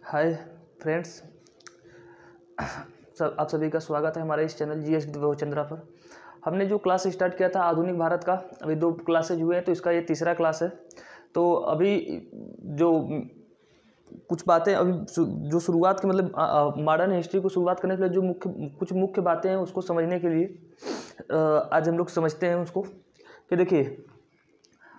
Hi friends, आप सभी का स्वागत है हमारे इस चैनल जीएस चंद्रा पर। हमने जो क्लास स्टार्ट किया था आधुनिक भारत का, अभी 2 क्लासेज हुए हैं तो इसका ये तीसरा क्लास है। तो अभी जो कुछ बातें अभी जो शुरुआत की मतलब मॉडर्न हिस्ट्री को शुरुआत करने के लिए जो कुछ मुख्य बातें हैं उसको समझने के लिए आज हम लोग समझते हैं उसको कि देखिए,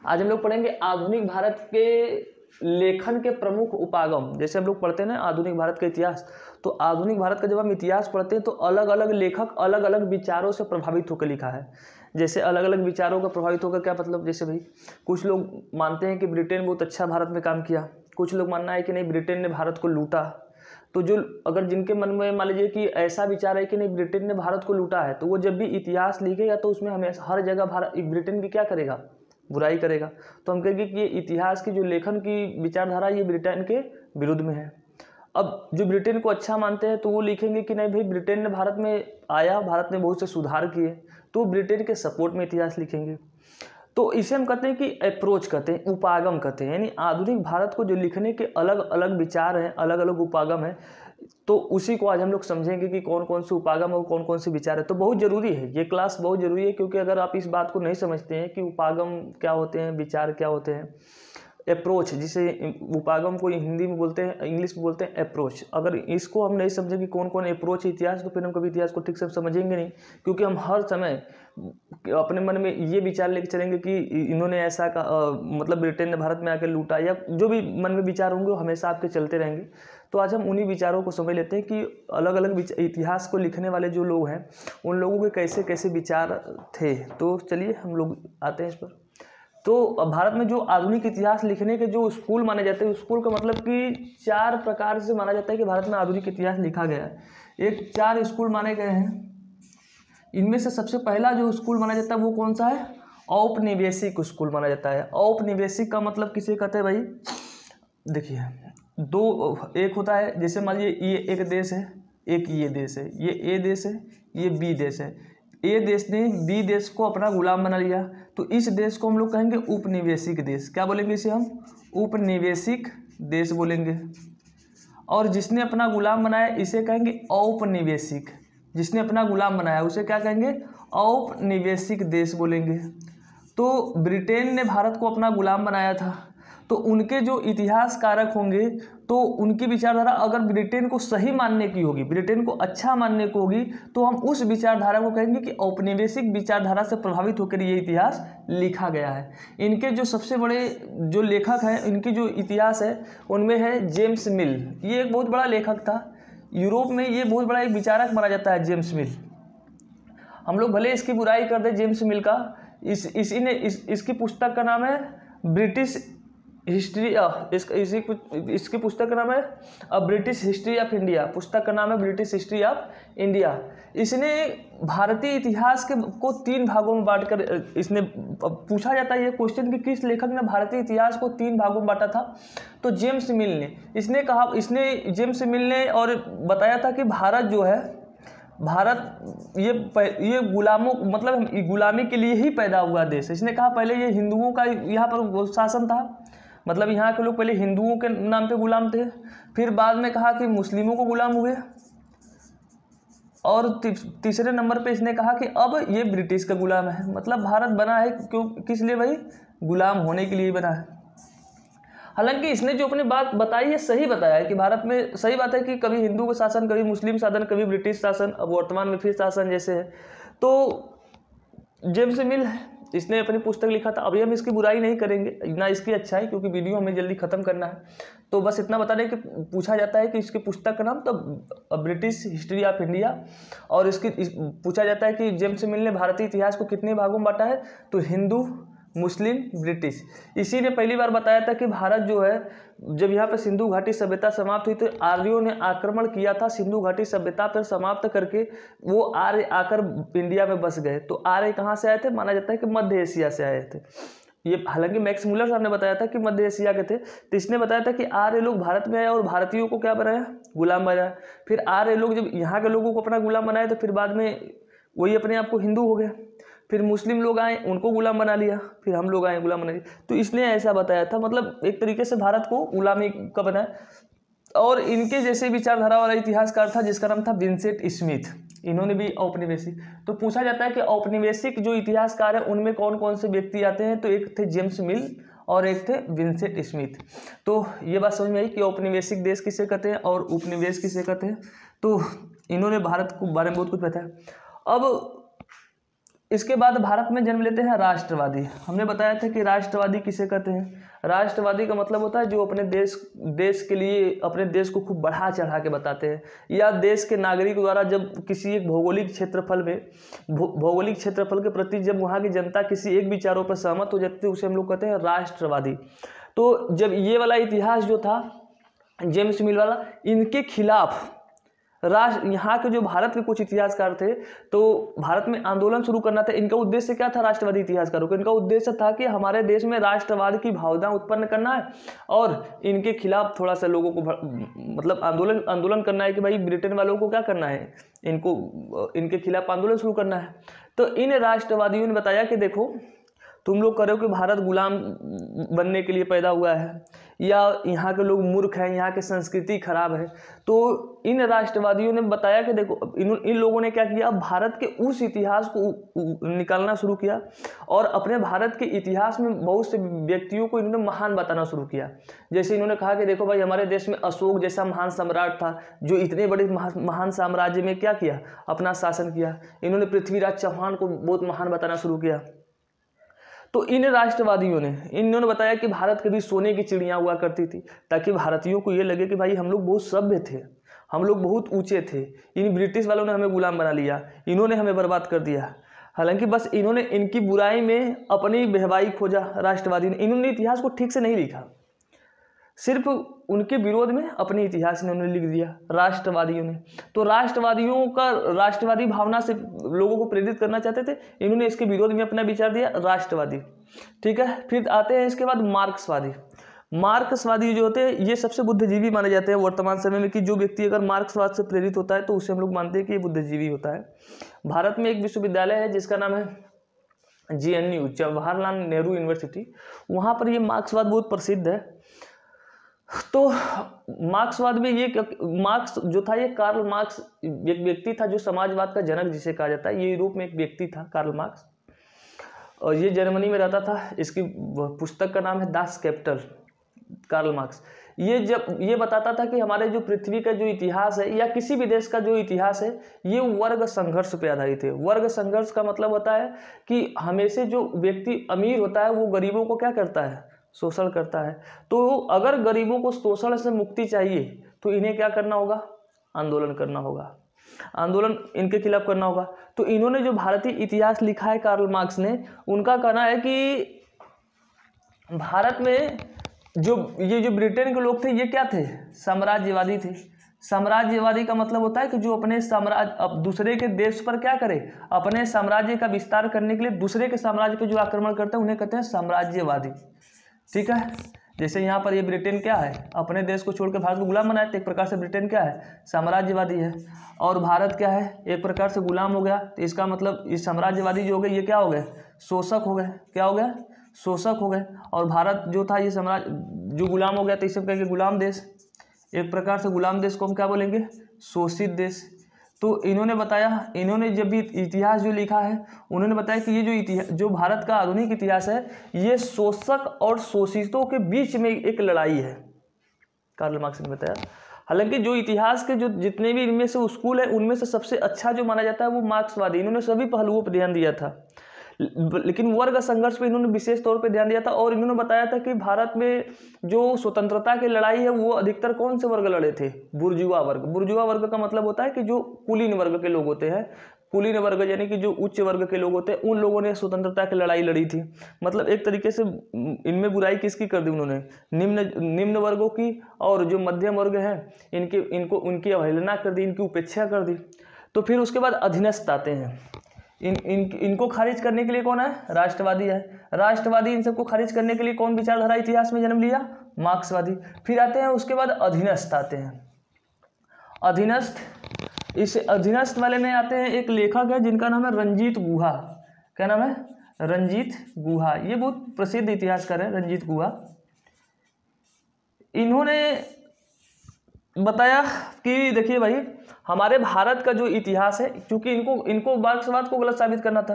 आज हम लोग पढ़ेंगे आधुनिक भारत के लेखन के प्रमुख उपागम। जैसे हम लोग पढ़ते हैं ना आधुनिक भारत का इतिहास, तो आधुनिक भारत का जब हम इतिहास पढ़ते हैं तो अलग अलग लेखक अलग अलग विचारों से प्रभावित होकर लिखा है। जैसे अलग अलग विचारों का प्रभावित होकर क्या मतलब, जैसे भाई कुछ लोग मानते हैं कि ब्रिटेन बहुत अच्छा भारत में काम किया, कुछ लोग मानना है कि नहीं ब्रिटेन ने भारत को लूटा। तो जो अगर जिनके मन में मान लीजिए कि ऐसा विचार है कि नहीं ब्रिटेन ने भारत को लूटा है, तो वो जब भी इतिहास लिखेगा तो उसमें हमेशा हर जगह ब्रिटेन की क्या करेगा, बुराई करेगा। तो हम कहेंगे कि ये इतिहास की जो लेखन की विचारधारा ये ब्रिटेन के विरुद्ध में है। अब जो ब्रिटेन को अच्छा मानते हैं तो वो लिखेंगे कि नहीं भाई ब्रिटेन ने भारत में आया, भारत ने बहुत से सुधार किए, तो ब्रिटेन के सपोर्ट में इतिहास लिखेंगे। तो इसे हम कहते हैं कि अप्रोच कहते हैं, उपागम कहते हैं। यानी आधुनिक भारत को जो लिखने के अलग अलग विचार हैं, अलग अलग उपागम हैं, तो उसी को आज हम लोग समझेंगे कि कौन कौन से उपागम और कौन कौन से विचार है। तो बहुत ज़रूरी है, ये क्लास बहुत ज़रूरी है, क्योंकि अगर आप इस बात को नहीं समझते हैं कि उपागम क्या होते हैं, विचार क्या होते हैं, अप्रोच जिसे उपागम को हिंदी में बोलते हैं, इंग्लिश में बोलते हैं अप्रोच, अगर इसको हम नहीं समझें कि कौन कौन अप्रोच है इतिहास, तो फिर हम कभी इतिहास को ठीक से समझेंगे नहीं। क्योंकि हम हर समय अपने मन में ये विचार लेके चलेंगे कि इन्होंने ऐसा मतलब ब्रिटेन ने भारत में आकर लूटा, या जो भी मन में विचार होंगे वो हमेशा आपके चलते रहेंगे। तो आज हम उन्हीं विचारों को समझ लेते हैं कि अलग अलग इतिहास को लिखने वाले जो लोग हैं उन लोगों के कैसे कैसे विचार थे। तो चलिए हम लोग आते हैं इस पर। तो भारत में जो आधुनिक इतिहास लिखने के जो स्कूल माने जाते हैं, स्कूल का मतलब कि 4 प्रकार से माना जाता है कि भारत में आधुनिक इतिहास लिखा गया है। एक 4 स्कूल माने गए हैं। इनमें से सबसे पहला जो स्कूल माना जाता है वो कौन सा है, औपनिवेशिक स्कूल माना जाता है। औपनिवेशिक का मतलब किसे कहते हैं भाई, देखिए एक होता है, जैसे मान लीजिए ये एक देश है, एक ये देश है, ये ए देश है, ये बी देश है। ए देश ने बी देश को अपना गुलाम बना लिया, तो इस देश को हम लोग कहेंगे उपनिवेशिक देश। क्या बोलेंगे इसे हम, उपनिवेशिक देश बोलेंगे। और जिसने अपना गुलाम बनाया इसे कहेंगे औपनिवेशिक। जिसने अपना गुलाम बनाया उसे क्या कहेंगे, औपनिवेशिक देश बोलेंगे। तो ब्रिटेन ने भारत को अपना गुलाम बनाया था, तो उनके जो इतिहास कारक होंगे तो उनकी विचारधारा अगर ब्रिटेन को सही मानने की होगी, ब्रिटेन को अच्छा मानने को होगी, तो हम उस विचारधारा को कहेंगे कि औपनिवेशिक विचारधारा से प्रभावित होकर ये इतिहास लिखा गया है। इनके जो सबसे बड़े जो लेखक हैं, इनकी जो इतिहास है उनमें है जेम्स मिल। ये एक बहुत बड़ा लेखक था, यूरोप में ये बहुत बड़ा एक विचारक माना जाता है जेम्स मिल। हम लोग भले इसकी बुराई कर दें जेम्स मिल का, इसकी पुस्तक का नाम है ब्रिटिश हिस्ट्री, इसकी पुस्तक का नाम है ब्रिटिश हिस्ट्री ऑफ इंडिया। पुस्तक का नाम है ब्रिटिश हिस्ट्री ऑफ इंडिया। इसने भारतीय इतिहास को 3 भागों में बांटकर इसने पूछा जाता है ये क्वेश्चन कि किस लेखक ने भारतीय इतिहास को 3 भागों में बांटा था, तो जेम्स मिल ने। जेम्स मिल ने और बताया था कि भारत जो है, भारत ये गुलामों मतलब गुलामी के लिए ही पैदा हुआ देश है। इसने कहा पहले ये हिंदुओं का यहाँ पर शासन था, मतलब यहाँ के लोग पहले हिंदुओं के नाम पे गुलाम थे, फिर बाद में कहा कि मुस्लिमों को गुलाम हुए, और तीसरे नंबर पे इसने कहा कि अब ये ब्रिटिश का गुलाम है। मतलब भारत बना है क्यों, किस लिए भाई, गुलाम होने के लिए बना है। हालांकि इसने जो अपनी बात बताई है सही बताया है कि भारत में सही बात है कि कभी हिंदू का शासन, कभी मुस्लिम शासन, कभी ब्रिटिश शासन, अब वर्तमान में फिर शासन जैसे है। तो जेम्स मिल है, इसने अपनी पुस्तक लिखा था। अभी हम इसकी बुराई नहीं करेंगे ना इसकी अच्छाई, क्योंकि वीडियो हमें जल्दी खत्म करना है। तो बस इतना बता दें कि पूछा जाता है कि इसकी पुस्तक का नाम तो ब्रिटिश हिस्ट्री ऑफ इंडिया, और पूछा जाता है कि जेम्स मिल ने भारतीय इतिहास को कितने भागों में बांटा है, तो हिंदू, मुस्लिम, ब्रिटिश। इसी ने पहली बार बताया था कि भारत जो है, जब यहाँ पे सिंधु घाटी सभ्यता समाप्त हुई तो आर्यों ने आक्रमण किया था सिंधु घाटी सभ्यता पर, समाप्त करके वो आर्य आकर इंडिया में बस गए। तो आर्य कहाँ से आए थे, माना जाता है कि मध्य एशिया से आए थे। ये हालांकि मैक्स मुलर साहब ने बताया था कि मध्य एशिया के थे, तो इसने बताया था कि आर्य लोग भारत में आए और भारतीयों को क्या बनाया, गुलाम बनाया। फिर आर्य लोग जब यहाँ के लोगों को अपना गुलाम बनाया तो फिर बाद में वही अपने आप को हिंदू हो गए। फिर मुस्लिम लोग आए, उनको गुलाम बना लिया, फिर हम लोग आए, गुलाम बना लिया। तो इसने ऐसा बताया था, मतलब एक तरीके से भारत को गुलामी का बनाया। और इनके जैसे विचारधारा वाला इतिहासकार था जिसका नाम था विंसेंट स्मिथ, इन्होंने भी औपनिवेशिक। तो पूछा जाता है कि औपनिवेशिक जो इतिहासकार है उनमें कौन कौन से व्यक्ति आते हैं, तो एक थे जेम्स मिल और एक थे विंसेंट स्मिथ। तो ये बात समझ में आई कि औपनिवेशिक देश किसे कहते हैं और उपनिवेश किसे कहते हैं। तो इन्होंने भारत को बारे में बहुत कुछ बताया। अब इसके बाद भारत में जन्म लेते हैं राष्ट्रवादी। हमने बताया था कि राष्ट्रवादी किसे कहते हैं। राष्ट्रवादी का मतलब होता है जो अपने देश के लिए अपने देश को खूब बढ़ा चढ़ा के बताते हैं, या देश के नागरिक द्वारा जब किसी एक भौगोलिक क्षेत्रफल में भौगोलिक क्षेत्रफल के प्रति जब वहाँ की जनता किसी एक विचारों पर सहमत हो जाती है उसे हम लोग कहते हैं राष्ट्रवादी। तो जब ये वाला इतिहास जो था जेम्स मिल वाला, इनके खिलाफ यहाँ के जो भारत के कुछ इतिहासकार थे तो भारत में आंदोलन शुरू करना था। इनका उद्देश्य क्या था राष्ट्रवादी इतिहासकारों का? इनका उद्देश्य था कि हमारे देश में राष्ट्रवाद की भावना उत्पन्न करना है और इनके खिलाफ थोड़ा सा लोगों को मतलब आंदोलन करना है कि भाई ब्रिटेन वालों को क्या करना है, इनके खिलाफ आंदोलन शुरू करना है। तो इन राष्ट्रवादियों ने बताया कि देखो तुम लोग कह रहे हो कि भारत गुलाम बनने के लिए पैदा हुआ है, या यहाँ के लोग मूर्ख हैं, यहाँ की संस्कृति खराब है। तो इन राष्ट्रवादियों ने बताया कि देखो इन लोगों ने क्या किया, भारत के उस इतिहास को निकालना शुरू किया और अपने भारत के इतिहास में बहुत से व्यक्तियों को इन्होंने महान बताना शुरू किया। जैसे इन्होंने कहा कि देखो भाई हमारे देश में अशोक जैसा महान सम्राट था जो इतने बड़े महान साम्राज्य में क्या किया, अपना शासन किया। इन्होंने पृथ्वीराज चौहान को बहुत महान बताना शुरू किया। तो इन राष्ट्रवादियों ने इन्होंने बताया कि भारत कभी सोने की चिड़िया हुआ करती थी, ताकि भारतीयों को ये लगे कि भाई हम लोग बहुत सभ्य थे, हम लोग बहुत ऊंचे थे। इन ब्रिटिश वालों ने हमें गुलाम बना लिया, इन्होंने हमें बर्बाद कर दिया। हालांकि बस इन्होंने इनकी बुराई में अपनी बहवाई खोजा। राष्ट्रवादी ने इन्होंने इतिहास को ठीक से नहीं लिखा, सिर्फ उनके विरोध में अपने इतिहास इन्होंने लिख दिया राष्ट्रवादियों ने। तो राष्ट्रवादियों का राष्ट्रवादी भावना से लोगों को प्रेरित करना चाहते थे, इन्होंने इसके विरोध में अपना विचार दिया राष्ट्रवादी। ठीक है, फिर आते हैं इसके बाद मार्क्सवादी। मार्क्सवादी जो होते हैं ये सबसे बुद्धिजीवी माने जाते हैं वर्तमान समय में, कि जो व्यक्ति अगर मार्क्सवाद से प्रेरित होता है तो उसे हम लोग मानते हैं कि ये बुद्धिजीवी होता है। भारत में एक विश्वविद्यालय है जिसका नाम है JNU, जवाहरलाल नेहरू यूनिवर्सिटी। वहाँ पर ये मार्क्सवाद बहुत प्रसिद्ध है। तो मार्क्सवाद में ये मार्क्स जो था, ये कार्ल मार्क्स एक व्यक्ति था जो समाजवाद का जनक जिसे कहा जाता है। ये यूरोप में एक व्यक्ति था कार्ल मार्क्स, और ये जर्मनी में रहता था। इसकी पुस्तक का नाम है दास कैपिटल। कार्ल मार्क्स ये बताता था कि हमारे जो पृथ्वी का जो इतिहास है या किसी भी देश का जो इतिहास है ये वर्ग संघर्ष पे आधारित है। वर्ग संघर्ष का मतलब होता है कि हमेशा जो व्यक्ति अमीर होता है वो गरीबों को क्या करता है, शोषण करता है। तो अगर गरीबों को शोषण से मुक्ति चाहिए तो इन्हें क्या करना होगा, आंदोलन करना होगा, आंदोलन इनके खिलाफ करना होगा। तो इन्होंने जो भारतीय इतिहास लिखा है कार्ल मार्क्स ने, उनका कहना है कि भारत में जो ब्रिटेन के लोग थे ये क्या थे, साम्राज्यवादी थे। साम्राज्यवादी का मतलब होता है कि जो अपने अब दूसरे के देश पर क्या करे, अपने साम्राज्य का विस्तार करने के लिए दूसरे के साम्राज्य पर जो आक्रमण करते हैं उन्हें कहते हैं साम्राज्यवादी। ठीक है, जैसे यहाँ पर ये ब्रिटेन क्या है, अपने देश को छोड़कर भारत को गुलाम बनाए, तो एक प्रकार से ब्रिटेन क्या है, साम्राज्यवादी है। और भारत क्या है, एक प्रकार से गुलाम हो गया। तो इसका मतलब इस साम्राज्यवादी जो हो गए ये क्या हो गए, शोषक हो गए। क्या हो गया, शोषक हो गए। और भारत जो था ये साम्राज्य जो गुलाम हो गया, तो इसे कहेंगे गुलाम देश। एक प्रकार से गुलाम देश को हम क्या बोलेंगे, शोषित देश। तो इन्होंने बताया, इन्होंने जब भी इतिहास जो लिखा है उन्होंने बताया कि ये जो इतिहास, जो भारत का आधुनिक इतिहास है, ये शोषक और शोषितों के बीच में एक लड़ाई है, कार्ल मार्क्स ने बताया। हालांकि जो इतिहास के जो जितने भी इनमें से स्कूल है उनमें से सबसे अच्छा जो माना जाता है वो मार्क्सवादी। इन्होंने सभी पहलुओं पर ध्यान दिया था, लेकिन वर्ग संघर्ष पे इन्होंने विशेष तौर पे ध्यान दिया था। और इन्होंने बताया था कि भारत में जो स्वतंत्रता की लड़ाई है वो अधिकतर कौन से वर्ग लड़े थे, बुर्जुआ वर्ग। बुर्जुआ वर्ग का मतलब होता है कि जो कुलीन वर्ग के लोग होते हैं, कुलीन वर्ग यानी कि जो उच्च वर्ग के लोग होते हैं, उन लोगों ने स्वतंत्रता की लड़ाई लड़ी थी। मतलब एक तरीके से इनमें बुराई किसकी कर दी उन्होंने, निम्न वर्गों की। और जो मध्यम वर्ग हैं उनकी अवहेलना कर दी, इनकी उपेक्षा कर दी। तो फिर उसके बाद अधीनस्थ आते हैं। इनको खारिज करने के लिए कौन है, राष्ट्रवादी है। राष्ट्रवादी इन सबको खारिज करने के लिए कौन विचारधारा इतिहास में जन्म लिया, मार्क्सवादी। फिर आते हैं उसके बाद अधीनस्थ आते हैं। अधीनस्थ, इस अधीनस्थ वाले में आते हैं एक लेखक है जिनका नाम है रंजीत गुहा। क्या नाम है, रंजीत गुहा। ये बहुत प्रसिद्ध इतिहासकार है रंजीत गुहा। इन्होंने बताया कि देखिए भाई हमारे भारत का जो इतिहास है, क्योंकि इनको मार्क्सवाद को गलत साबित करना था,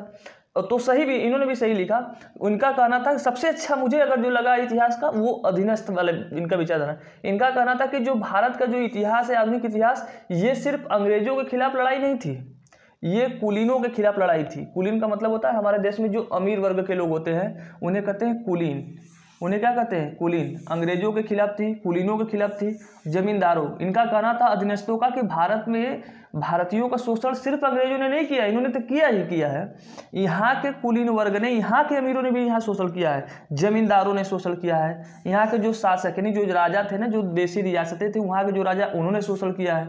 तो सही भी इन्होंने भी सही लिखा। उनका कहना था सबसे अच्छा मुझे अगर जो लगा इतिहास का वो अधीनस्थ वाले इनका विचारधारा। इनका कहना था कि जो भारत का जो इतिहास है, आधुनिक इतिहास, ये सिर्फ अंग्रेजों के खिलाफ लड़ाई नहीं थी, ये कुलीनों के खिलाफ लड़ाई थी। कुलीन का मतलब होता है हमारे देश में जो अमीर वर्ग के लोग होते हैं उन्हें कहते हैं कुलीन। उन्हें क्या कहते हैं? कुलीन। अंग्रेजों के खिलाफ थी, कुलीनों के खिलाफ थी, जमींदारों। इनका कहना था अधीनस्थों का कि भारत में भारतीयों का शोषण सिर्फ अंग्रेजों ने नहीं किया, इन्होंने तो किया ही किया है। यहाँ के कुलीन वर्ग ने, यहाँ के अमीरों ने भी यहाँ शोषण किया है, जमींदारों ने शोषण किया है, यहाँ के जो शासक यानी जो राजा थे ना, जो देशी रियासतें थी, वहाँ के जो राजा उन्होंने शोषण किया है।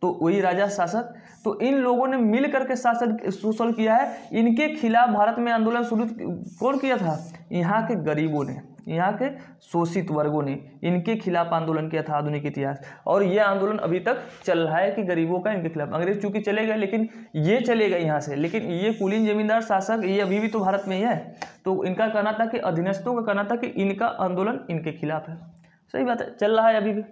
तो वही राजा शासक, तो इन लोगों ने मिल करके शोषण किया है। इनके खिलाफ भारत में आंदोलन शुरू कौन किया था? यहाँ के गरीबों ने, यहाँ के शोषित वर्गों ने इनके खिलाफ आंदोलन किया था आधुनिक इतिहास। और ये आंदोलन अभी तक चल रहा है कि गरीबों का इनके खिलाफ। अंग्रेज चूंकि चले गए, लेकिन ये चले गए यहाँ से, लेकिन ये कुलीन जमींदार शासक ये अभी भी तो भारत में ही है। तो इनका कहना था कि अधीनस्थों का कहना था कि इनका आंदोलन इनके खिलाफ है। सही बात है, चल रहा है अभी भी।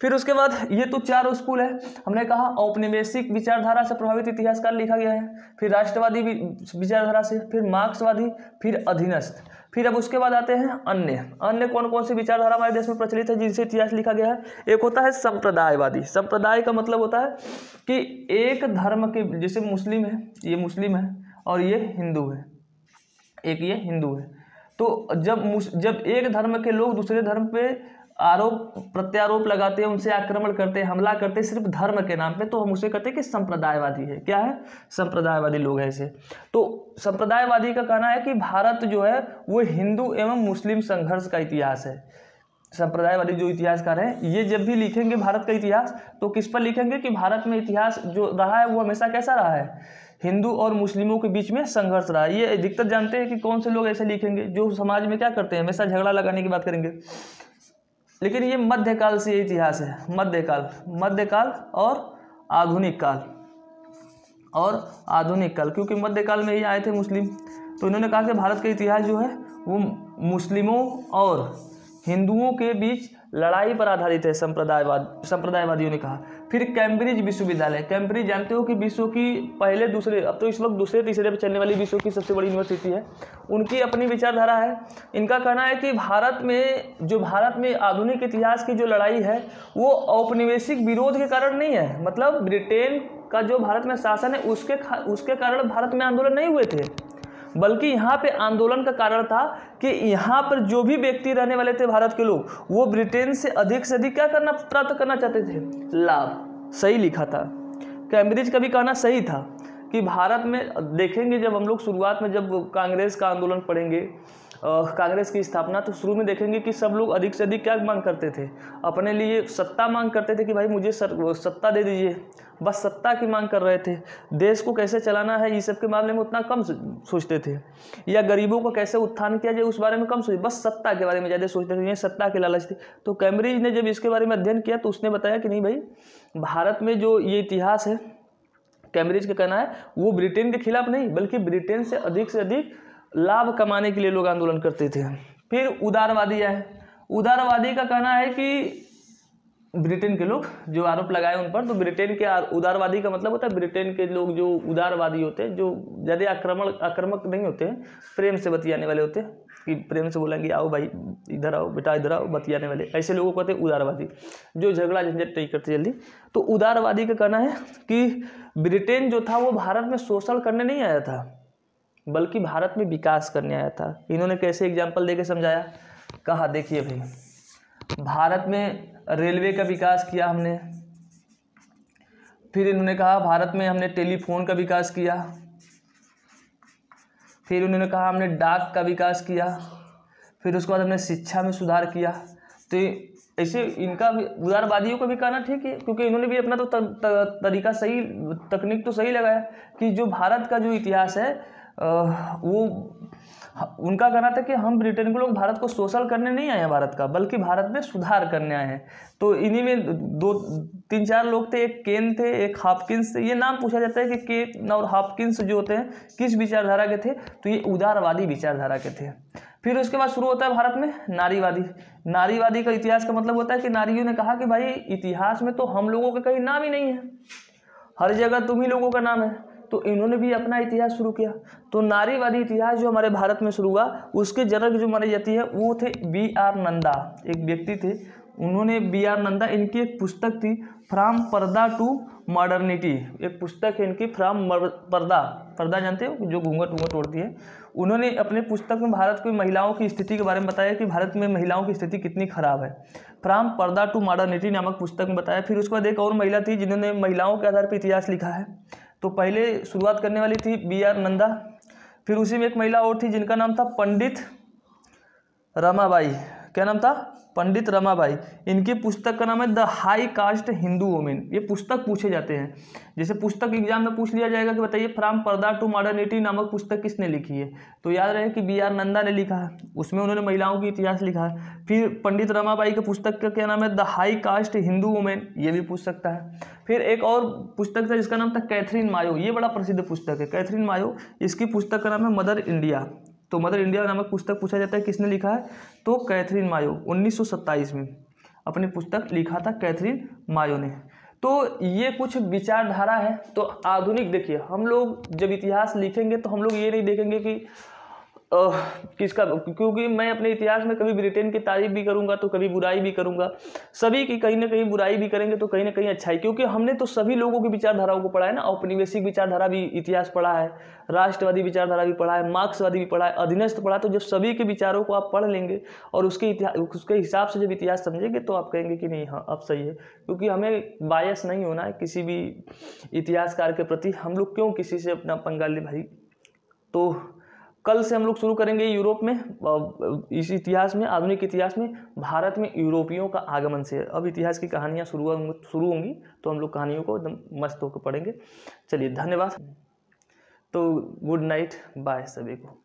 फिर उसके बाद ये तो चार स्कूल है। हमने कहा औपनिवेशिक विचारधारा से प्रभावित इतिहासकार लिखा गया है, फिर राष्ट्रवादी विचारधारा से, फिर मार्क्सवादी, फिर अधीनस्थ। फिर अब उसके बाद आते हैं अन्य कौन कौन सी विचारधारा हमारे देश में प्रचलित है जिनसे इतिहास लिखा गया है। एक होता है संप्रदायवादी। संप्रदाय का मतलब होता है कि एक धर्म के, जैसे मुस्लिम है, ये मुस्लिम है और ये हिंदू है, एक ये हिंदू है। तो जब एक धर्म के लोग दूसरे धर्म पे आरोप प्रत्यारोप लगाते हैं, उनसे आक्रमण करते हैं, हमला करते हैं सिर्फ धर्म के नाम पे, तो हम उसे कहते हैं कि संप्रदायवादी है। क्या है? संप्रदायवादी लोग हैं ऐसे। तो संप्रदायवादी का कहना है कि भारत जो है वो हिंदू एवं मुस्लिम संघर्ष का इतिहास है। संप्रदायवादी जो इतिहासकार हैं ये जब भी लिखेंगे भारत का इतिहास, तो किस पर लिखेंगे कि भारत में इतिहास जो रहा है वो हमेशा कैसा रहा है? हिंदू और मुस्लिमों के बीच में संघर्ष रहा है। ये अधिकतर जानते हैं कि कौन से लोग ऐसे लिखेंगे जो समाज में क्या करते हैं, हमेशा झगड़ा लगाने की बात करेंगे। लेकिन ये मध्यकाल से इतिहास है, मध्यकाल और आधुनिक काल, क्योंकि मध्यकाल में ही आए थे मुस्लिम। तो इन्होंने कहा कि भारत का इतिहास जो है वो मुस्लिमों और हिंदुओं के बीच लड़ाई पर आधारित है, संप्रदायवादियों ने कहा। फिर कैम्ब्रिज विश्वविद्यालय, कैम्ब्रिज जानते हो कि विश्व की पहले दूसरे, अब तो इस वक्त दूसरे तीसरे पे चलने वाली विश्व की सबसे बड़ी यूनिवर्सिटी है। उनकी अपनी विचारधारा है। इनका कहना है कि भारत में आधुनिक इतिहास की जो लड़ाई है वो औपनिवेशिक विरोध के कारण नहीं है, मतलब ब्रिटेन का जो भारत में शासन है उसके कारण भारत में आंदोलन नहीं हुए थे, बल्कि यहाँ पे आंदोलन का कारण था कि यहाँ पर जो भी व्यक्ति रहने वाले थे भारत के लोग, वो ब्रिटेन से अधिक क्या प्राप्त करना चाहते थे? लाभ। सही लिखा था। कैम्ब्रिज का भी कहना सही था कि भारत में देखेंगे, जब हम लोग शुरुआत में जब कांग्रेस का आंदोलन पढ़ेंगे, कांग्रेस की स्थापना, तो शुरू में देखेंगे कि सब लोग अधिक से अधिक क्या मांग करते थे? अपने लिए सत्ता मांग करते थे कि भाई मुझे सत्ता दे दीजिए, बस सत्ता की मांग कर रहे थे। देश को कैसे चलाना है ये सब के मामले में उतना कम सोचते थे, या गरीबों को कैसे उत्थान किया जाए उस बारे में कम सोचते, बस सत्ता के बारे में ज़्यादा सोचते थे, ये सत्ता के लालच थे। तो कैम्ब्रिज ने जब इसके बारे में अध्ययन किया तो उसने बताया कि नहीं भाई, भारत में जो ये इतिहास है, कैम्ब्रिज का कहना है वो ब्रिटेन के खिलाफ नहीं, बल्कि ब्रिटेन से अधिक लाभ कमाने के लिए लोग आंदोलन करते थे। फिर उदारवादी आए। उदारवादी का कहना है कि ब्रिटेन के लोग जो आरोप लगाए उन पर, तो ब्रिटेन के उदारवादी का मतलब होता है ब्रिटेन के लोग जो उदारवादी होते हैं, जो ज़्यादा आक्रामक नहीं होते हैं, प्रेम से बतियाने वाले होते हैं, कि प्रेम से बोलेंगे आओ भाई इधर आओ बेटा इधर आओ, बतियाने वाले, ऐसे लोगों को कहते हैं उदारवादी, जो झगड़ा झंझट नहीं करते जल्दी। तो उदारवादी का कहना है कि ब्रिटेन जो था वो भारत में शोषण करने नहीं आया था, बल्कि भारत में विकास करने आया था। इन्होंने कैसे एग्जाम्पल देके समझाया, कहा देखिए भाई, भारत में रेलवे का विकास किया हमने, फिर इन्होंने कहा भारत में हमने टेलीफोन का विकास किया, फिर उन्होंने कहा हमने डाक का विकास किया, फिर उसके बाद हमने शिक्षा में सुधार किया। तो ऐसे इनका भी, उदारवादियों का भी कहना ठीक है, क्योंकि इन्होंने भी अपना तो तरीका सही, तकनीक तो सही लगाया कि जो भारत का जो इतिहास है वो उनका कहना था कि हम ब्रिटेन के लोग भारत को शोषण करने नहीं आए हैं भारत का, बल्कि भारत में सुधार करने आए हैं। तो इन्हीं में 2-3-4 लोग थे, एक केन थे, एक हॉपकिंस थे। ये नाम पूछा जाता है कि केन और हॉपकिंस जो होते हैं किस विचारधारा के थे, तो ये उदारवादी विचारधारा के थे। फिर उसके बाद शुरू होता है भारत में नारीवादी। नारीवादी का इतिहास का मतलब होता है कि नारियों ने कहा कि भाई इतिहास में तो हम लोगों का कहीं नाम ही नहीं है, हर जगह तुम ही लोगों का नाम है। तो इन्होंने भी अपना इतिहास शुरू किया। तो नारीवादी इतिहास जो हमारे भारत में शुरू हुआ, उसके जनक जो मानी जाती है वो थे B.R. नंदा, एक व्यक्ति थे। उन्होंने B.R. नंदा, इनकी एक पुस्तक थी फ्रॉम पर्दा टू मॉडर्निटी, एक पुस्तक है इनकी फ्रॉम पर्दा, पर्दा जानते हो जो घूंघट घूंघट ओढ़ती है। उन्होंने अपने पुस्तक में भारत की महिलाओं की स्थिति के बारे में बताया कि भारत में महिलाओं की स्थिति कितनी खराब है, फ्रॉम पर्दा टू मॉडर्निटी नामक पुस्तक में बताया। फिर उसके बाद एक और महिला थी जिन्होंने महिलाओं के आधार पर इतिहास लिखा है। तो पहले शुरुआत करने वाली थी B.R. नंदा, फिर उसी में एक महिला और थी जिनका नाम था पंडित रमाबाई। क्या नाम था? पंडित रमाबाई। इनकी पुस्तक का नाम है the high cast Hindu women. ये पुस्तक पूछे जाते हैं, जैसे पुस्तक एग्जाम में पूछ लिया जाएगा कि बताइए फ्रॉम पर्दा टू मॉडर्निटी नामक पुस्तक किसने लिखी है, तो याद रहे कि B.R. नंदा ने लिखा है, उसमें उन्होंने महिलाओं की इतिहास लिखा है। फिर पंडित रमाबाई के पुस्तक का क्या नाम है? The high cast Hindu women, ये भी पूछ सकता है। फिर एक और पुस्तक था जिसका नाम था कैथरीन मायो, ये बड़ा प्रसिद्ध पुस्तक है कैथरीन मायो, इसकी पुस्तक का नाम है मदर इंडिया। तो मदर इंडिया नामक पुस्तक पूछा जाता है किसने लिखा है, तो कैथरीन मायो 1927 में अपनी पुस्तक लिखा था कैथरीन मायो ने। तो ये कुछ विचारधारा है। तो आधुनिक देखिए, हम लोग जब इतिहास लिखेंगे तो हम लोग ये नहीं देखेंगे कि किसका, क्योंकि मैं अपने इतिहास में कभी ब्रिटेन की तारीफ भी करूंगा तो कभी बुराई भी करूंगा, सभी की कहीं ना कहीं बुराई भी करेंगे तो कहीं ना कहीं अच्छाई, क्योंकि हमने तो सभी लोगों की विचारधाराओं को पढ़ा है ना। औपनिवेशिक विचारधारा भी इतिहास पढ़ा है, राष्ट्रवादी विचारधारा भी पढ़ा है, मार्क्सवादी भी पढ़ा है, अधीनस्थ पढ़ा। तो जब सभी के विचारों को आप पढ़ लेंगे और उसके हिसाब से जब इतिहास समझेंगे तो आप कहेंगे कि नहीं हाँ अब सही है, क्योंकि हमें बायस नहीं होना है किसी भी इतिहासकार के प्रति। हम लोग क्यों किसी से अपना पंगा ले भाई। तो कल से हम लोग शुरू करेंगे यूरोप में, इस इतिहास में, आधुनिक इतिहास में भारत में यूरोपियों का आगमन से। अब इतिहास की कहानियाँ शुरू होंगी तो हम लोग कहानियों को एकदम मस्त होकर पढ़ेंगे। चलिए धन्यवाद। तो गुड नाइट, बाय सभी को।